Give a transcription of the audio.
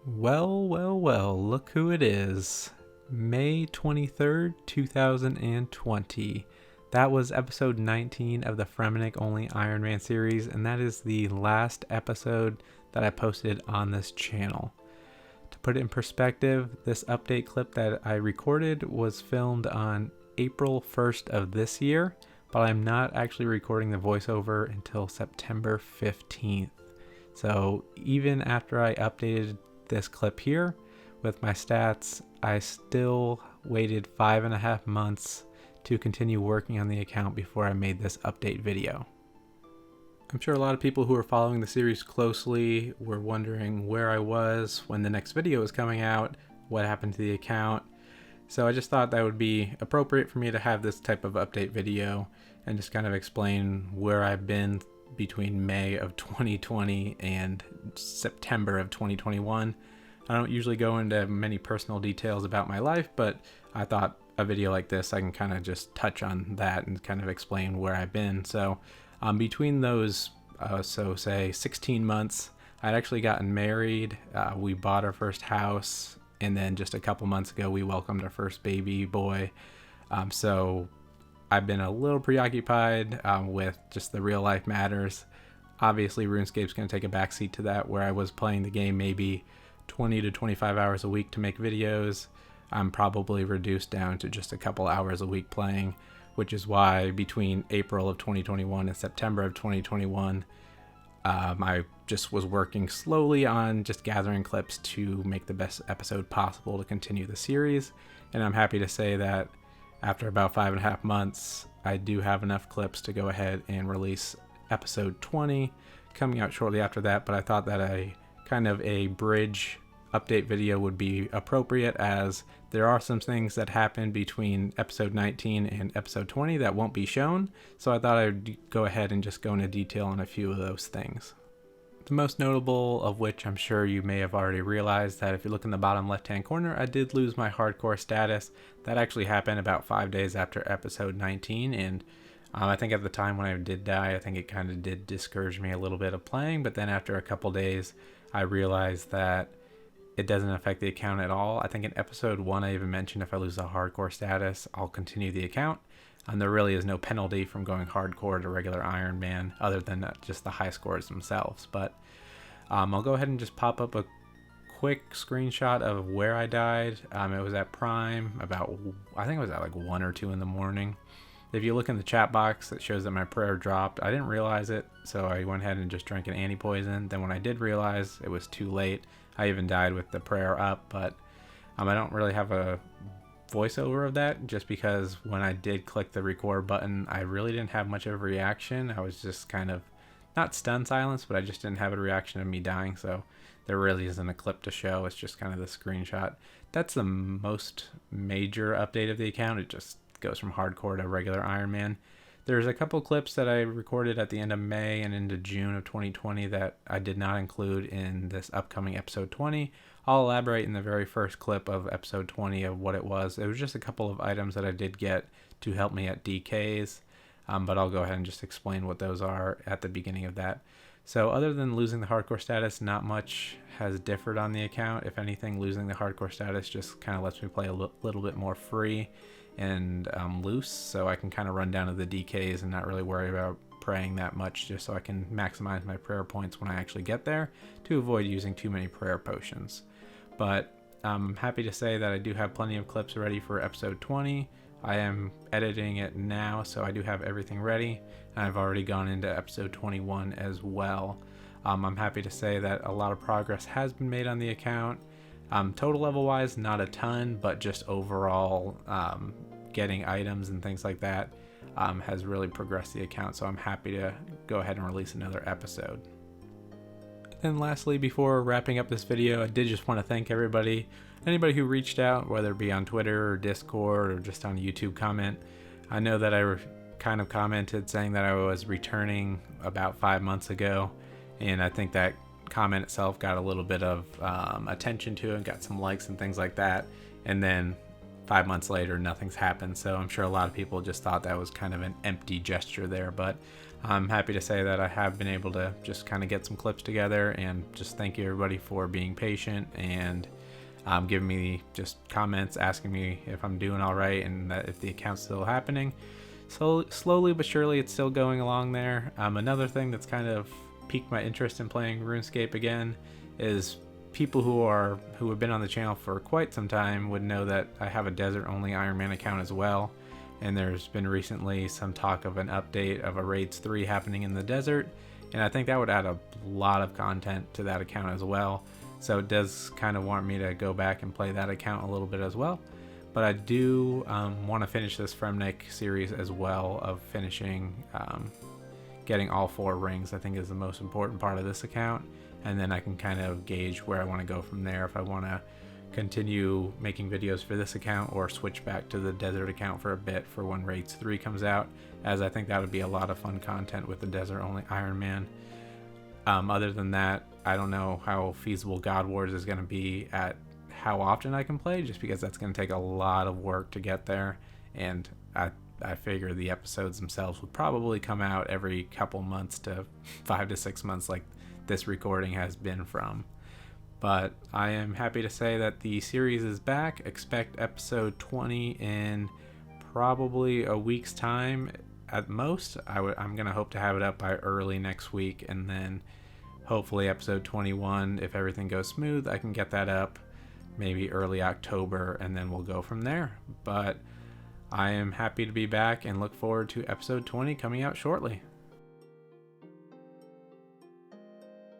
Well, look who it is. May 23rd, 2020. That was episode 19 of the Fremennik only Ironman series, and that is the last episode that I posted on this channel. To put it in perspective, this update clip that I recorded was filmed on April 1st of this year, but I'm not actually recording the voiceover until September 15th. So even after I updated this clip here with my stats, I still waited 5.5 months to continue working on the account before I made this update video. I'm sure a lot of people who are following the series closely were wondering where I was when the next video was coming out, what happened to the account. So I just thought that would be appropriate for me to have this type of update video and just kind of explain where I've been between May of 2020 and September of 2021. I don't usually go into many personal details about my life, but I thought a video like this, I can kind of just touch on that and kind of explain where I've been. So between those, say 16 months, I'd actually gotten married. We bought our first house, and then just a couple months ago, we welcomed our first baby boy. So I've been a little preoccupied with just the real life matters. Obviously, RuneScape's going to take a backseat to that, where I was playing the game maybe 20 to 25 hours a week to make videos. I'm probably reduced down to just a couple hours a week playing, which is why between April of 2021 and September of 2021, I just was working slowly on just gathering clips to make the best episode possible to continue the series. And I'm happy to say that after about 5.5 months, I do have enough clips to go ahead and release episode 20 coming out shortly after that. But I thought that a kind of a bridge update video would be appropriate, as there are some things that happen between episode 19 and episode 20 that won't be shown. So I thought I'd go ahead and just go into detail on a few of those things. The most notable of which I'm sure you may have already realized, that if you look in the bottom left hand corner, I did lose my hardcore status. That actually happened about 5 days after episode 19, and I think at the time when I did die, I think it kind of did discourage me a little bit of playing, but then after a couple days I realized that it doesn't affect the account at all. I think in episode 1 I even mentioned if I lose the hardcore status, I'll continue the account. And there really is no penalty from going hardcore to regular Ironman other than just the high scores themselves. But I'll go ahead and just pop up a quick screenshot of where I died. It was at Prime about, I think it was at like 1 or 2 in the morning. If you look in the chat box, it shows that my prayer dropped. I didn't realize it, so I went ahead and just drank an anti-poison. Then when I did realize, it was too late. I even died with the prayer up, but I don't really have a voiceover of that, just because when I did click the record button, I really didn't have much of a reaction. I was just kind of, not stunned silence, but I just didn't have a reaction of me dying, so there really isn't a clip to show. It's just kind of the screenshot. That's the most major update of the account. It just goes from hardcore to regular Ironman. There's a couple clips that I recorded at the end of May and into June of 2020 that I did not include in this upcoming episode 20. I'll elaborate in the very first clip of episode 20 of what it was. It was just a couple of items that I did get to help me at DKs, but I'll go ahead and just explain what those are at the beginning of that. So other than losing the hardcore status, not much has differed on the account. If anything, losing the hardcore status just kind of lets me play a little bit more free and loose, so I can kind of run down to the DKs and not really worry about praying that much, just so I can maximize my prayer points when I actually get there to avoid using too many prayer potions. But I'm happy to say that I do have plenty of clips ready for episode 20. I am editing it now, so I do have everything ready, and I've already gone into episode 21 as well. I'm happy to say that a lot of progress has been made on the account. Total level wise, not a ton, but just overall getting items and things like that has really progressed the account, so I'm happy to go ahead and release another episode. And lastly, before wrapping up this video, I did just want to thank anybody who reached out, whether it be on Twitter or Discord or just on a YouTube comment. I know that I kind of commented saying that I was returning about 5 months ago, and I think that comment itself got a little bit of attention to it and got some likes and things like that. And then 5 months later, nothing's happened. So I'm sure a lot of people just thought that was kind of an empty gesture there. But I'm happy to say that I have been able to just kind of get some clips together, and just thank you everybody for being patient and giving me just comments, asking me if I'm doing all right and that if the account's still happening. So slowly but surely, it's still going along there. Another thing that's kind of piqued my interest in playing RuneScape again is people who have been on the channel for quite some time would know that I have a desert only Ironman account as well, and there's been recently some talk of an update of a Raids 3 happening in the desert, and I think that would add a lot of content to that account as well. So it does kind of want me to go back and play that account a little bit as well. But I do want to finish this Fremennik series as well, of finishing getting all 4 rings. I think is the most important part of this account, and then I can kind of gauge where I want to go from there, if I want to continue making videos for this account or switch back to the desert account for a bit for when Raids 3 comes out, as I think that would be a lot of fun content with the desert only Ironman. Other than that, I don't know how feasible God Wars is going to be at how often I can play, just because that's going to take a lot of work to get there, and I figure the episodes themselves would probably come out every couple months to 5 to 6 months, like this recording has been from. But I am happy to say that the series is back. Expect episode 20 in probably a week's time at most. I'm going to hope to have it up by early next week, and then hopefully episode 21, if everything goes smooth, I can get that up maybe early October, and then we'll go from there. But I am happy to be back and look forward to episode 20 coming out shortly.